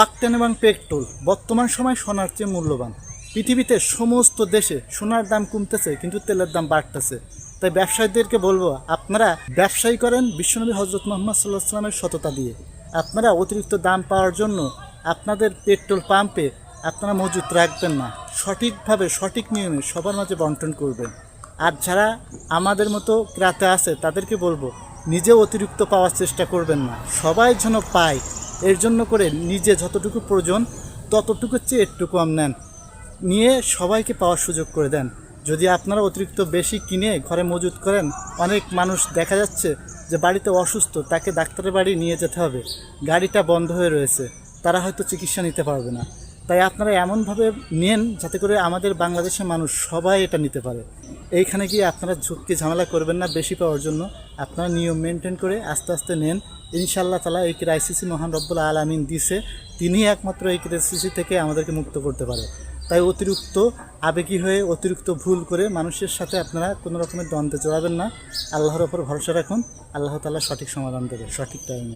Octane এবং petrol বর্তমান সময় সোনার চেয়ে মূল্যবান। পৃথিবীতে সমস্ত দেশে সোনার দাম কমতেছে, কিন্তু তেলের দাম বাড়তেছে। তাই ব্যবসায়ীদেরকে বলবো, আপনারা ব্যবসায়ী করেন বিশ্বনবী হজরত মুহাম্মদ সাল্লাল্লাহু আলাইহি ওয়াসাল্লামের সততা দিয়ে। আপনারা অতিরিক্ত দাম পাওয়ার জন্য আপনাদের পেট্রোল পাম্পে আপনারা মজুত রাখবেন না, সঠিকভাবে সঠিক নিয়মে সবার মাঝে বন্টন করবেন। আর যারা আমাদের মতো ক্রেতা আছে তাদেরকে বলবো, নিজে অতিরিক্ত পাওয়ার চেষ্টা করবেন না, সবাই যেন পায় এর জন্য করে নিজে যতটুকু প্রয়োজন ততটুকুর চেয়ে একটু কম নেন, নিয়ে সবাইকে পাওয়ার সুযোগ করে দেন। যদি আপনারা অতিরিক্ত বেশি কিনে ঘরে মজুত করেন, অনেক মানুষ দেখা যাচ্ছে যে বাড়িতে অসুস্থ, তাকে ডাক্তারের বাড়ি নিয়ে যেতে হবে, গাড়িটা বন্ধ হয়ে রয়েছে, তারা হয়তো চিকিৎসা নিতে পারবে না। তাই আপনারা এমনভাবে নেন যাতে করে আমাদের বাংলাদেশের মানুষ সবাই এটা নিতে পারে। এইখানে গিয়ে আপনারা ঝুঁকি ঝামেলা করবেন না বেশি পাওয়ার জন্য, আপনারা নিয়ম মেনটেন করে আস্তে আস্তে নেন। ইনশাআল্লাহ তাআলা এই ক্রাইসিসই মহান রব্বুল আলামিন দিছে, তিনিই একমাত্র এই ক্রাইসিস থেকে আমাদেরকে মুক্ত করতে পারে। তাই অতিরিক্ত আবেগী হয়ে অতিরিক্ত ভুল করে মানুষের সাথে আপনারা কোনো রকমের দ্বন্দ্বে জড়াবেন না। আল্লাহর ওপর ভরসা রাখুন, আল্লাহ তাআলা সঠিক সমাধান দেবে সঠিক টাইমে।